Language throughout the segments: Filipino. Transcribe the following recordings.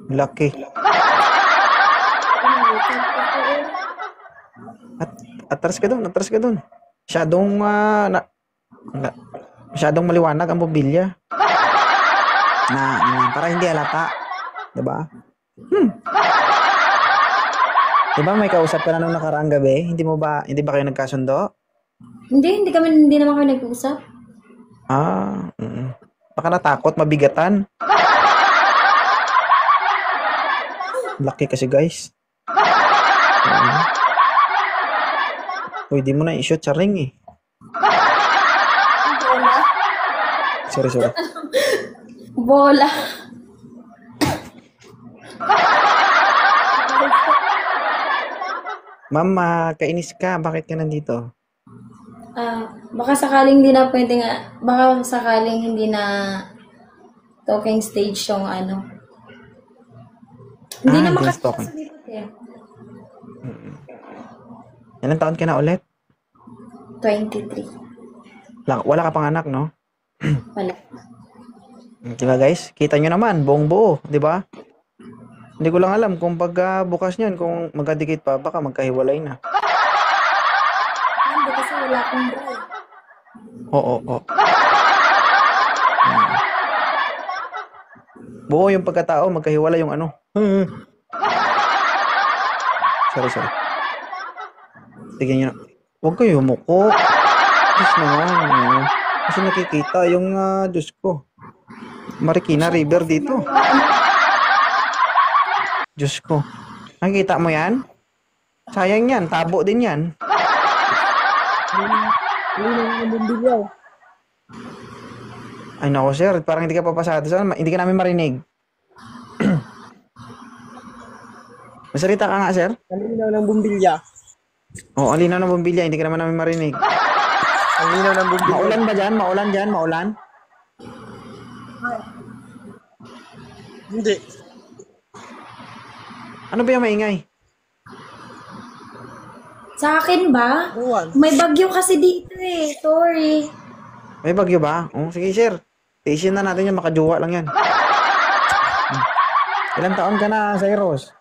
Lucky. Atras ka doon. Masyadong maliwanag ang bombilya. Para hindi halata. Diba? Diba may kausap ka na nung nakaraang gabi? Hindi ba kayo nagkasundo? Hindi naman kami nag-uusap. Baka natakot, mabigatan. Lucky kasi guys. Pwede mo na i-shoot sa ring eh. Bola. Sorry. Bola. Mama, kainis ka. Bakit ka nandito? Baka sakaling hindi na talking stage yung ano. Hindi na Hindi talking. makasalipat eh. Ilang taon ka na ulit? 23. Wala ka pang anak, no? Wala. Diba guys? Kita nyo naman, buong buo. Diba? Hindi ko lang alam kung pagka bukas nyan, kung magkadikit pa, baka magkahiwalay na. Hindi kasi wala akong bra. Oo. Buo yung pagkatao, magkahiwalay yung ano. Sorry. Tignan nyo na. Huwag kayo umuko. Diyos naman. Kasi nakikita yung Diyos ko. Marikina River dito. Diyos ko. Nakikita mo yan? Sayang yan. Tabo din yan. Ay nako sir. Parang hindi ka papasado. Hindi ka namin marinig. Masalita ka nga sir. Ang linaw ng bumbilya. Oo, ang linaw ng bumbilya. Hindi ka naman namin marinig. Ang linaw ng bumbilya. Maulan ba dyan? Maulan? Hindi. Ano ba yung maingay? Sa akin ba? Ewan. May bagyo kasi dito eh. Sorry. May bagyo ba? Oh, sige sir. Tiisin na natin yan. Makajuwa lang yan. Ilang taon ka na, Cyrus?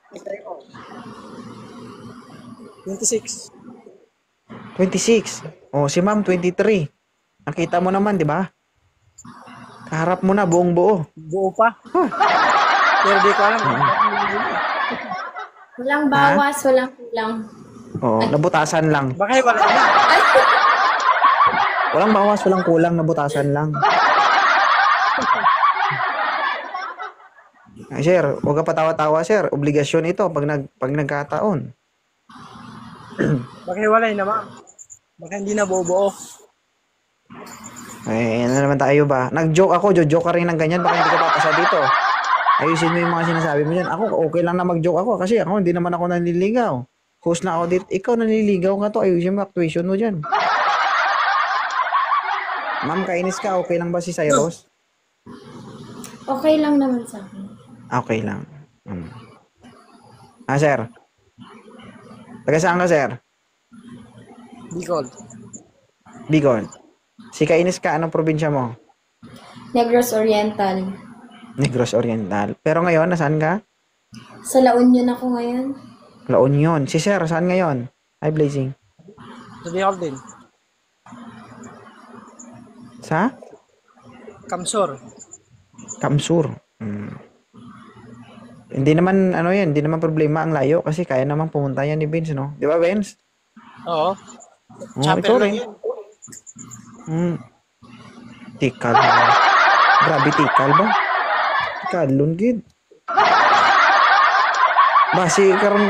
26. 26. Oh, si ma'am 23. Nakita mo naman, di ba? Kaharap mo na, buong buo. Buo pa. Pero di ko alam. Walang bawas, walang kulang. Oo, nabutasan lang. Baka wala na. Walang bawas, walang kulang, nabutasan lang. Ay, sir, huwag ka patawa-tawa, sir. Obligasyon ito pag nagkataon. Baka wala na ma'am. Baka hindi na buo-buo. Ay, ano naman tayo ba? Nag-joke ako, joke ka rin ng ganyan, baka hindi ka papasa dito. Ayusin mo yung mga sinasabi mo dyan. Ako, okay lang na mag-joke ako kasi ako, hindi naman ako nanliligaw. Host na ako dito. Ikaw nanliligaw ka to. Ayusin mo actuation mo dyan. Ma'am, kainis ka. Okay lang ba si Cyrus? Okay lang naman sa akin. Okay lang. Sir? Taga saan ka, sir? Bicol. Bicol. Si kainis ka, anong probinsya mo? Negros Oriental. Negros Oriental. Pero ngayon, nasaan ka? Sa La Union ako ngayon. La Union. Si sir, saan ngayon? Hi, Blazing. Sa Bicol din. Sa? Kamsur. Kamsur. Hindi naman, hindi naman problema ang layo kasi kaya namang pumunta yan ni Vince, no? Di ba, Vince? Oo. Ikaw Chopper rin. lang yun. Tikal. Grabe, tikal ba? Tikalon, gid. Basi, karon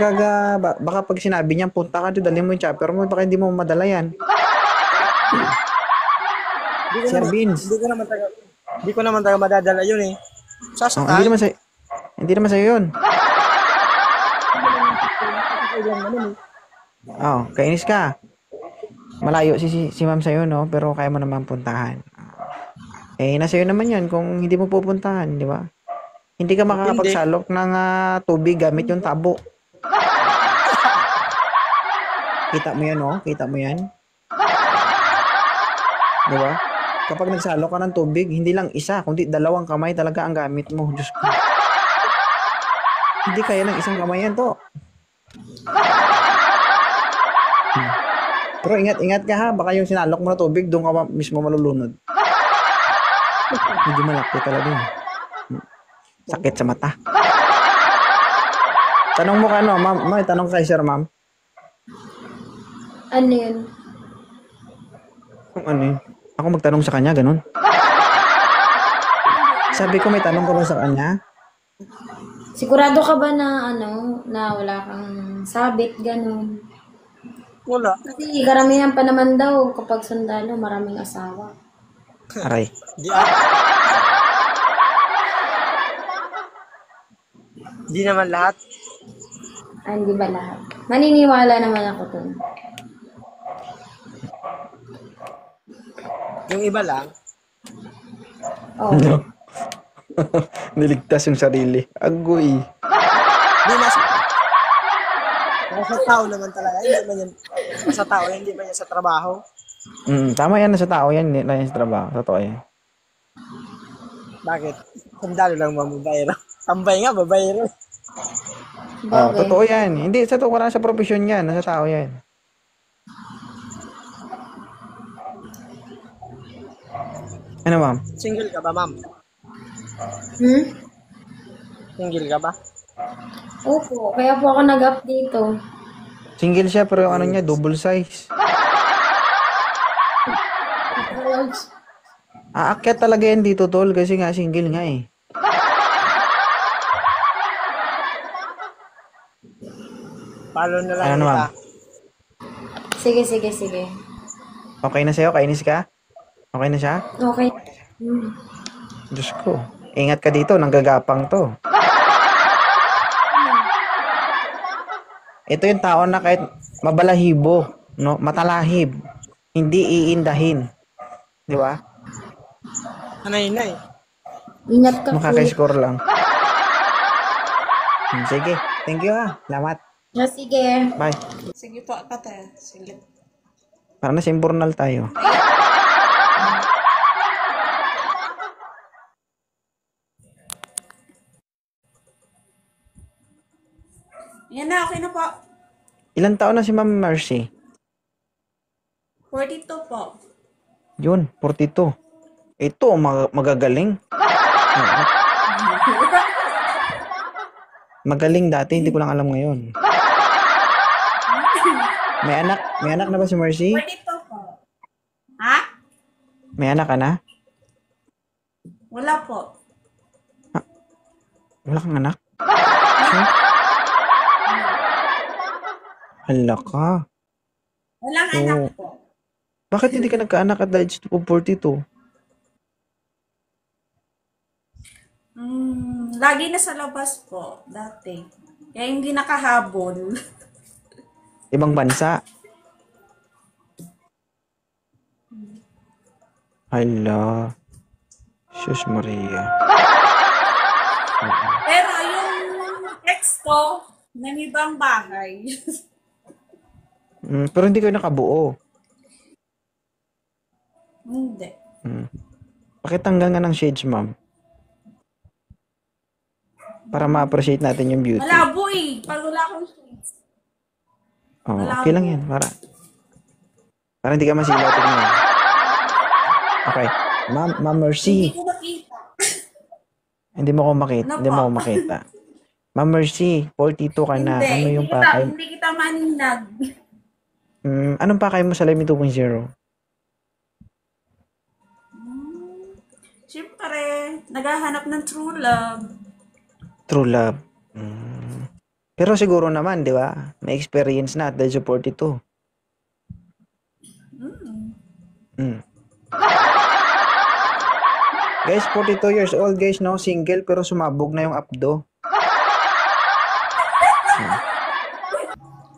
baka pag sinabi niya, punta ka doon, dalhin mo yung chopper mo, baka hindi mo madala yan. Sir Vince. Hindi ko naman taga madadala yun eh. Sasakay. Hindi naman sa'yo yun. Kainis ka. Malayo si ma'am sa'yo, no? Pero kaya mo naman puntahan. Nasa iyo naman yan kung hindi mo pupuntahan, di ba? Hindi ka makakapagsalok ng tubig gamit yung tabo. Kita mo yan, no? Kita mo yan? Di ba? Kapag nagsalok ka ng tubig, hindi lang isa, kundi dalawang kamay talaga ang gamit mo. Diyos ko. Hindi kaya ng isang kamay yan to. Pero ingat-ingat ka ha, baka yung sinalok mo na tubig, doon ka mismo malulunod. Medyo malaki talaga yun. Sakit sa mata. Tanong mo ka ano, ma'am, may tanong kay sir, ma'am. Ano yun? Kung ano yun? Ako magtanong sa kanya, ganun. Sabi ko, may tanong ka ba sa kanya? Sigurado ka ba na ano, na wala kang sabit, ganun? Wala. Kasi karamihan pa naman daw kapag sundalo, maraming asawa. Aray. Di, di naman lahat. Ah, hindi ba lahat? Naniniwala naman ako dun. Yung iba lang. Oh. No. Niligtas yung sarili. Agoy. Di nasa tao naman talaga. Hindi man yan. Sa tao, hindi man yan sa trabaho. Tama yan na sa tao yan, hindi na yan sa trabaho. Totoo yan. Bakit? Sundalo lang mababayro. Tambay nga, babayro. Oh, Bagay. totoo yan. Hindi, sa to, wala sa profesyon yan. Nasa tao yan. Ano, ma'am? Single ka ba, ma'am? Hmm? Single ka ba? Opo, kaya po ako nag-up dito. Single siya, pero yung ano niya, double size. Aakyat talaga yan dito, tol, kasi nga single nga eh. Follow na lang Ano, kita. ma'am? Sige, sige, sige. Okay na sa'yo? Kainis ka? Okay na siya? Okay. Hmm. Diyos ko. Ingat ka dito, nanggagapang to. Ito yung tao na kahit mabalahibo, no, matalahib, hindi iindahin. Di ba? Hanay-nay. Ingat ka po. Makaka-score lang. Sige. Thank you ha. Salamat. Ah, sige. Bye. Sige po, ate. Sige. Para na simburnal tayo. Yan na, okay na po. Ilang taon na si Ma'am Mercy? 42 po. Yun, 42. Ito, magagaling. Magaling dati, hindi ko lang alam ngayon. May anak na ba si Mercy? 42 po. Ha? May anak ka na? Wala po. Wala kang anak? Hala ka. Walang Oo. anak po. Bakit hindi ka nagkaanak at the age of 42? Lagi na sa labas po, dati. Kaya hindi nakahabol. Ibang bansa? Hala. Sus Maria. Pero yung ex ko, ng ibang bahay. Pero hindi kayo nakabuo. Hindi. Pakitanggal nga ng shades, ma'am. Para ma-appreciate natin yung beauty. Malabo eh. Pag wala akong shades. Oh, okay lang yan. Para hindi ka masilaw. Tingnan. Okay. Ma'am Mercy. Hindi ko makita. Hindi mo ako makita. Ano Hindi mo po? ako makita. Ma'am Mercy, 42 ka na. Ano yung hindi pakay? hindi kita maninag. Anong pakay mo sa Lemmy 2.0? Siyempre, naghahanap ng true love. True love. Pero siguro naman, di ba? May experience na at the age of 42. Guys, 42 years old, guys, no? Single, pero sumabog na yung abdo.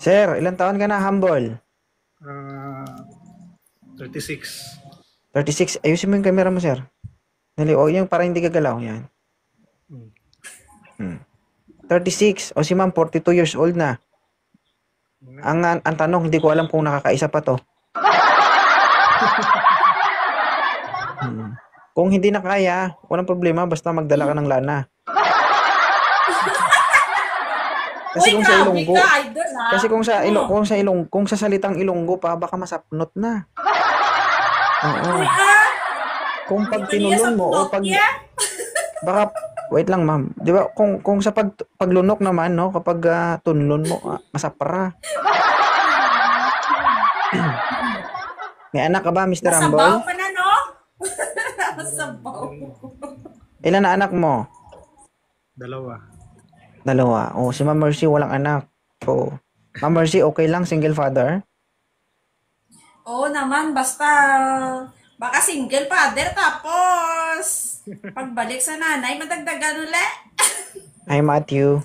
Sir, ilang taon ka na, humble? 36. 36. Ayusin mo yung camera mo, sir. Dali, yung parang hindi gagalaw. Yan. 36. O si ma'am, 42 years old na. Ang tanong, hindi ko alam kung nakakaisa pa to. Kung hindi na kaya, walang problema, basta magdala ka ng lana. Kasi Uy, kung sa grabe Ilonggo, ka, idol ha. kasi kung sa salitang Ilonggo pa, baka masapnot na. Oo. Uy, Kung hindi pag pa niya sa tinulon mo o pag Pinokya. baka wait lang ma'am. 'Di ba kung sa paglunok naman no, kapag tunlon mo masapra. May anak ka ba, Mr. Masabaw Rumble? pa na, no? Masabaw. Ilan na anak mo? 2. Dalawa. Oh, si Ma'am Mercy walang anak. Oh. Ma'am Mercy, okay lang single father? Oo naman, basta baka single father tapos pagbalik sa nanay, madagdagan ulit. Hi, Matthew.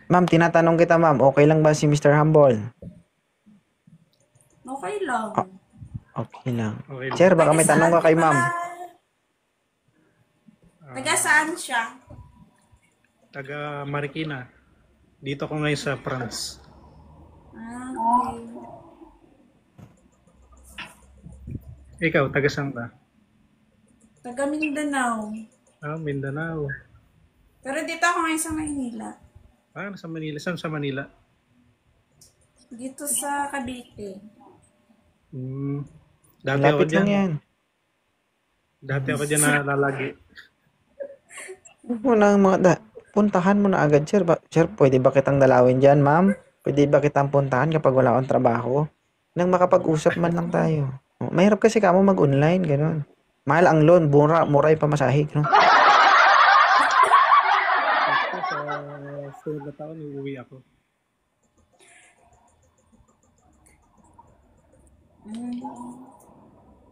Ma'am, tinatanong kita, ma'am, okay lang ba si Mr. Humble? Okay lang. Okay lang. Okay lang. Sir, baka may Taga tanong ka saan kay ka ma'am. ba? Taga saan siya? Taga Marikina. Dito ko ngayon sa France. Okay. Ikaw, taga saan ka? Taga Mindanao. Mindanao. Pero dito ako ngayon sa Maynila. Nasa Manila. Saan sa Manila? Dito sa Cavite. Dati ako Lapit lang dyan. yan. Dati ako dyan nalalagi. Huwag mo lang puntahan mo na agad, sir. Sir, pwede ba kitang dalawin dyan, ma'am? Pwede ba kitang puntahan kapag wala akong trabaho? Nang makapag-usap man lang tayo. Mahirap kasi kamo mag-online, gano'n. Mahal ang loan, mura yung pamasahe, no? Sa sunod na taon, uuwi ako.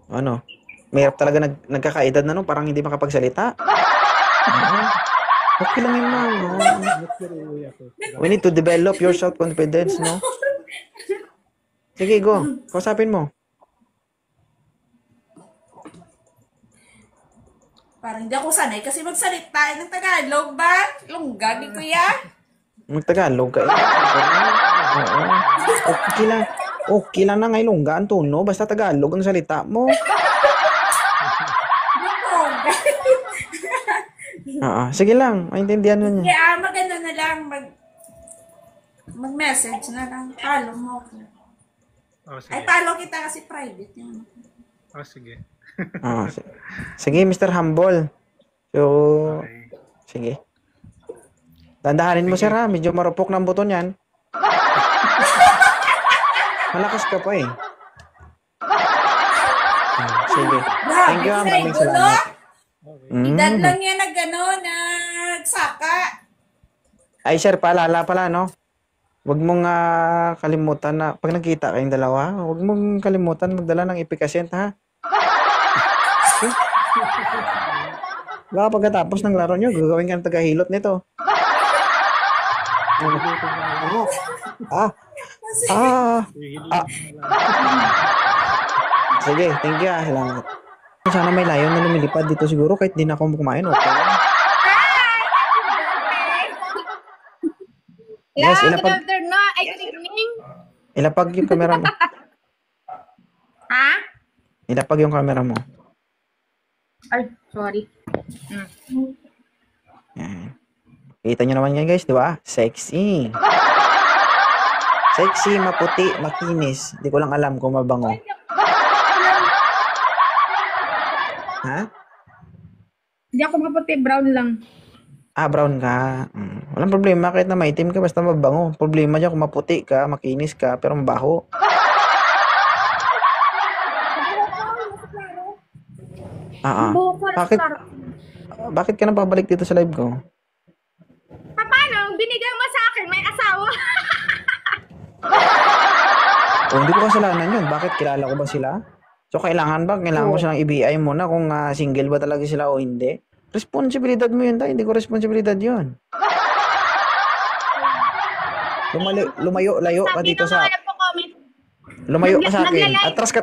Ano? Mahirap talaga nagkakaedad na, no? Parang hindi makapagsalita. Oo. Okay lang yun, ma'am. Oo. Next year, uuwi ako. We need to develop your self-confidence, no? Sige, go. Kausapin mo. Parang hindi ako sanay kasi magsalita ng Tagalog ba? Lungga ni Kuya. Magtagalog ka. Oo. Okay lang. Okay lang na ngayon lungga ang tono. Basta Tagalog ang salita mo. Lungga. Oo. Sige lang. Maintindihan mo niya. Kaya maganda na lang mag-message na lang. Follow mo ako. Sige. Ay, follow kita kasi private yun. Sige. Sige, Mr. Humble. So, Okay. sige. Dandahanin mo, sir, ha? Medyo marupok ng buton yan. Malakas ka pa, eh. Sige. Thank you, Grabe, maraming gulo. salamat. Edad lang yan nagsaka. Ay, sir, paalala pala, no? Huwag mong kalimutan na, pag nagkita kayong dalawa, huwag mong kalimutan magdala ng ipikasyent, ha? Okay? Baka pagkatapos ng laro nyo, gagawin ka ng tagahilot nito. Sige, thank you, salamat. Sana may layon na lumilipad dito siguro kahit di na ako kumain, okay? Yes, Good ilapag, afternoon. Ay, good evening. ilapag yung camera mo. Ha? Ilapag yung camera mo. Ay, sorry. Yan. Kita nyo naman yan, guys, di ba? Sexy. Sexy, maputi, makinis. Hindi ko lang alam kung mabango. Ha? Hindi ako maputi, brown lang. Brown ka. Walang problema kahit na maitim ka basta mabango. Problema dyan kung maputi ka, makinis ka, pero mabaho. Bakit? Bakit ka na babalik dito sa live ko? Paano? Binigay mo sa akin, may asawa. Hindi ko kasalanan yun. Bakit? Kilala ko ba sila? So, kailangan mo silang i-BI muna kung single ba talaga sila o hindi? Responsibilidad mo yun, tayo. Hindi ko responsibilidad yun. Lumayo ka dito sa... Lumayo ka sa akin. Atras ka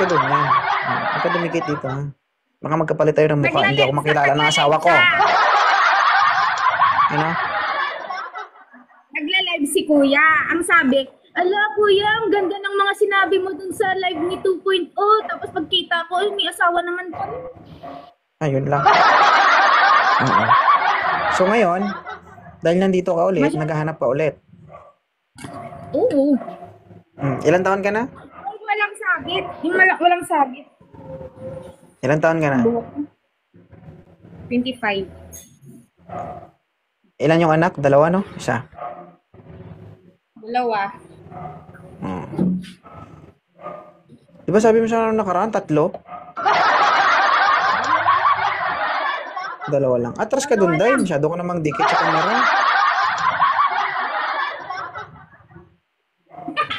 doon. Yan. Huwag ka dumikit dito, ha? Baka magkapalit tayo ng mukha. Hindi ako makilala ng asawa ko. Ano? Nagla-live si Kuya. Ang sabi, ala Kuya, ang ganda ng mga sinabi mo dun sa live ni 2.0. Tapos pagkita ko, may asawa naman po. Ayun lang. Oo. So ngayon, dahil nandito ka ulit, naghahanap ka ulit. Oo. Ilan taon ka na? Ay, walang sabit. Yung walang sabit. Ilan taon ka na? Buhok ko. 25. Ilan yung anak? Dalawa, no? Isa. Dalawa. Di ba sabi mo sa nakaraan, 3? Dalawa lang. Atras ka dun, Day. Masyado ka namang dikit sa camera.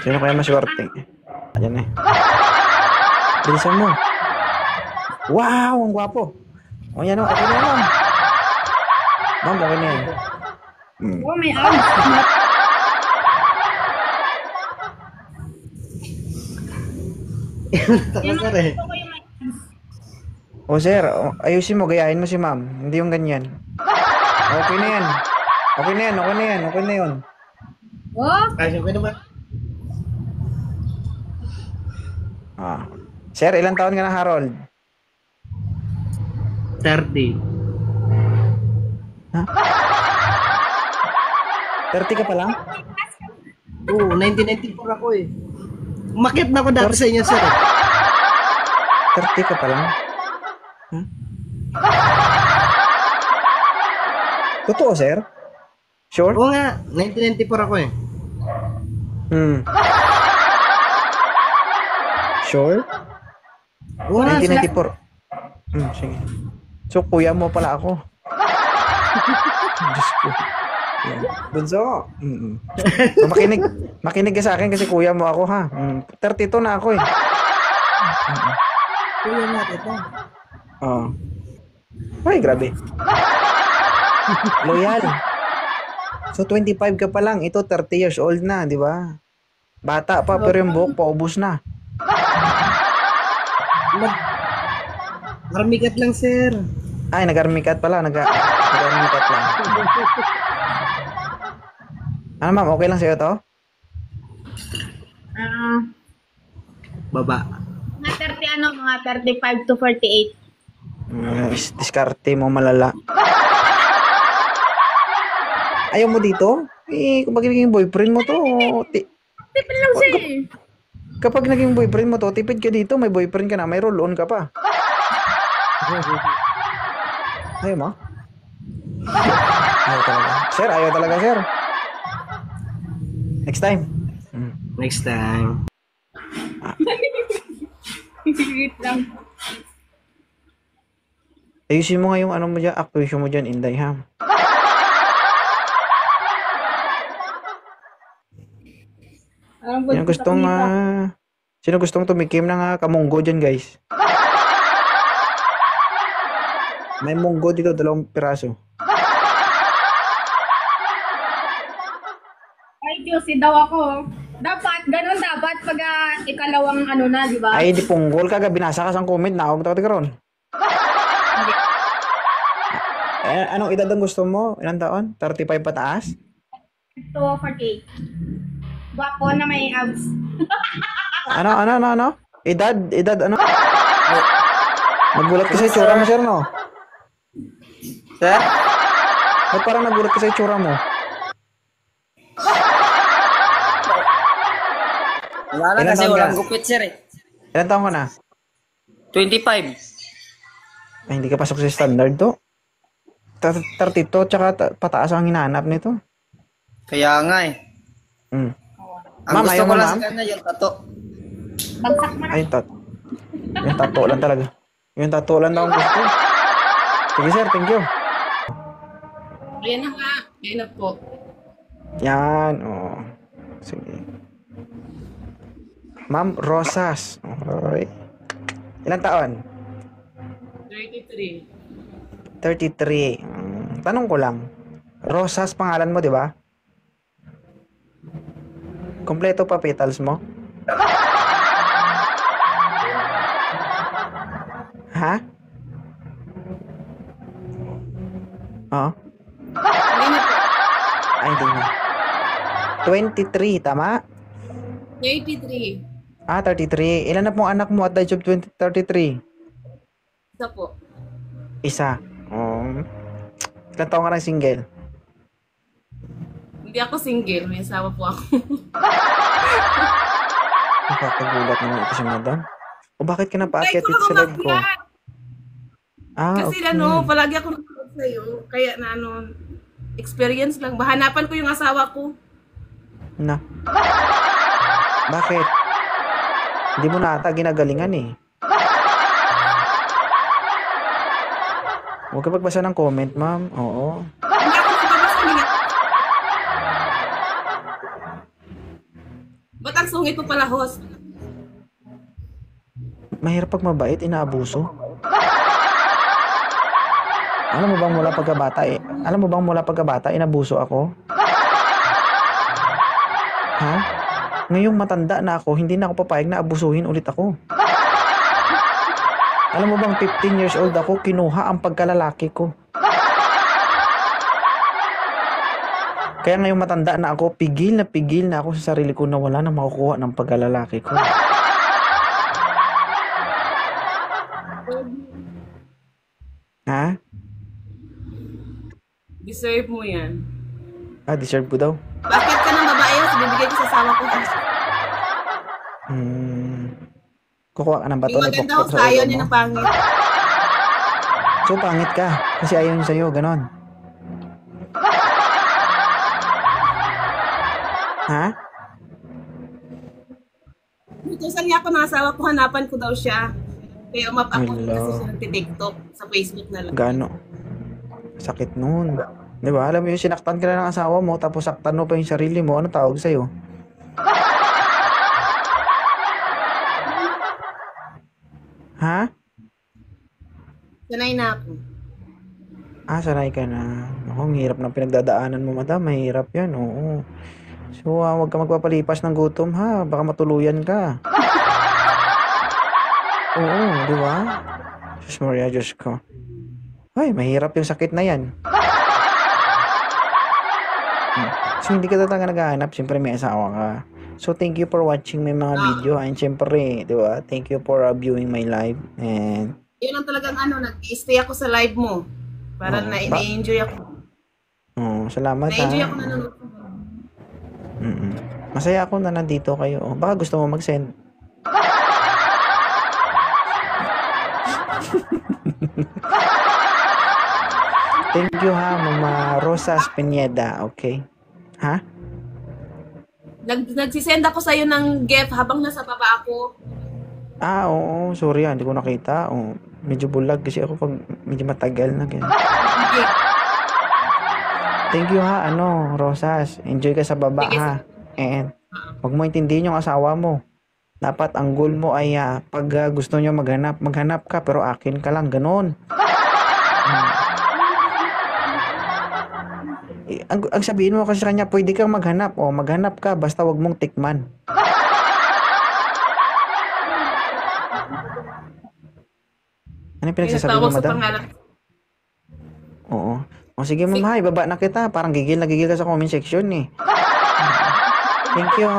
Sino kaya maswerte? Ayan eh. Bilisan mo. Wow! Ang gwapo. O yan o. Okay na yan, ma'am. Ma'am, okay na yan. Oh, may arms. Sir eh. O sir, ayusin mo, gayahin mo si ma'am. Hindi yung ganyan. Okay na yan. Okay na yan, okay na yan, okay na yun. Oh, Ay, okay naman. Ah. Sir, ilang taon ka na, Harold? 30. 30 ka pa lang? Oo, 1994 ako eh. Umakyat na ako dati sa inyo, sir. 30 ka pa lang? Totoo, sir? Sure? Oo nga, 1994 ako eh. Sure? Oo nga, sir. 1994. Sige. So, kuya mo pala ako. Diyos ko. Yan. Bunso. So, makinig ka sa akin kasi kuya mo ako, ha? 32 na ako, eh. Kuya nga, ito. Oo. Ay, grabe. Loyal. So, 25 ka pa lang. Ito, 30 years old na, di ba? Bata pa, pero yung buhok paubos na. Maramikat lang, sir. Ay, nag-armikat pala. Nag-armikat lang. Ano, ma'am? Okay lang sa'yo to? Baba. mga 30 mga 35 to 48. Diskarte mo malala. Ayaw mo dito? Eh, kapag naging boyfriend mo to, Tipid lang siya eh. kapag naging boyfriend mo to, tipid ka dito, may boyfriend ka na, may roll-on ka pa. Ayaw mo? Ayaw talaga. Sir, ayaw talaga, sir. Next time. Next time. Wait lang. Ayusin mo nga yung ano mo dyan, actuation mo dyan, Inday, ha? Sino gustong, sino gustong tumikim ng kamunggo dyan, guys? May munggo dito, 2 piraso. Ay, juicy daw ako. Dapat, ganun dapat pag ikalawang ano na, di ba? Ay, di punggol ka, binasa ka sa comment na, huwag tawag karon. Eh, anong edad ang gusto mo? Ilang taon? 35 pataas? Ito, 48. Guwapo na may abs. Ano? Edad, ano? Ay, nagulat ka sa itsura mo, sir, no? Sir? Ba't parang nagulat ka sa itsura mo? Wala na Ilan kasi taon ka? walang gupit, sir eh. Ilang taon ka na? 25. Ay, hindi ka pasok sa standard to. 32, tsaka pataas ang hinahanap nito. Kaya nga eh. Ang Ma'am, gusto ayaw ko mo, lang ma'am? sa kanya yung tato. Bagsak mo na. Ay, yung tato lang talaga. Yung tato lang daw ang gusto. Sige, sir, thank you. Ayan na nga. Ayan na po. Yan, oh. Sige. Ma'am Rosas. Okay. Ilang taon? 33. 33. Tanong ko lang. Rosas pangalan mo, di ba? Kompleto pa petals mo? Ha? Oo. Ay, hindi na. 23, tama? 83. 33. Ilan na pong anak mo at the age of 33? Isa po. Isa. Oh. Ilan taong ka na single? Hindi ako single, may asawa po ako. Nakakagulat naman ito si madam. O bakit ka Try napaakyat ko dito sa lang live ko? umakyat. Kasi Okay. palagi ako nanonood sa'yo. Kaya experience lang. Bahanapan ko yung asawa ko. Na. Bakit? Hindi mo na ata ginagalingan eh. Huwag ka magbasa ng comment, ma'am. Oo. Hindi ako nagbabasa niya. Ba't ang sungit mo pala, host? Mahirap pag mabait, inaabuso. Alam mo bang mula pagkabata, inabuso ako? Ha? Ngayong matanda na ako, hindi na ako papayag na abusuhin ulit ako. Alam mo bang 15 years old ako, kinuha ang pagkalalaki ko. Kaya ngayong matanda na ako, pigil na ako sa sarili ko na wala na makukuha ng pagkalalaki ko. Ha? Deserve mo yan. Deserve ko daw. Bakit ka ng babae? Bibigay ko sa asawa ko. Kukuha ka ng bato Yung ni maganda Pokpok ko sa sa ayaw ulo niya mo. ng pangit. So, pangit ka. Kasi ayaw niya sa'yo, ganon. Ha? Utusan niya ako ng asawa ko, hanapan ko daw siya. Kaya umap ako Hello. kasi siya nagtitiktok sa Facebook na lang. Gano? Sakit nun. Di ba? Alam mo yung sinaktan ka na ng asawa mo, tapos saktan mo pa yung sarili mo, ano tawag sa'yo? Ha? Sanay na ako. Sanay ka na. Ako, ang hirap ng pinagdadaanan mo, madam. Mahirap yan, oo. So, huwag ka magpapalipas ng gutom, ha? Baka matuluyan ka. Oo, di ba? Diyos Maria, Diyos ko. Ay, mahirap yung sakit na yan. So, hindi ka talaga naghahanap. Siyempre, may asawa ka. So, thank you for watching my mga video. And siyempre, di ba? Thank you for viewing my live. And, Yun ang talagang nag-stay ako sa live mo. Para Oo. na-enjoy ako. salamat, Na-enjoy ha. ako nanonood. Masaya ako na nandito kayo. Baka gusto mo mag-send. Thank you, ha, Mama Rosa Pineda. Okay? Ha? Nagsisend ako sa'yo ng gift habang nasa baba ako. Oo. Sorry, hindi ko nakita. Medyo bulag kasi ako pag medyo matagal na ganyan. Okay. Thank you, ha, Rosas. Enjoy ka sa baba, Sige, ha. And, wag mo intindihin yung asawa mo. Dapat ang goal mo ay pag gusto nyo maghanap ka, pero akin ka lang, ganun. Ang sabihin mo kasi sa kanya, pwede kang maghanap. Maghanap ka, basta wag mong tikman. Ano yung pinagsasabi mo, Pinatawag sa madam? pangalan. Oo. Sige, ma'am, ha, ibaba na kita. Parang gigil na gigil ka sa comment section, eh. Thank you.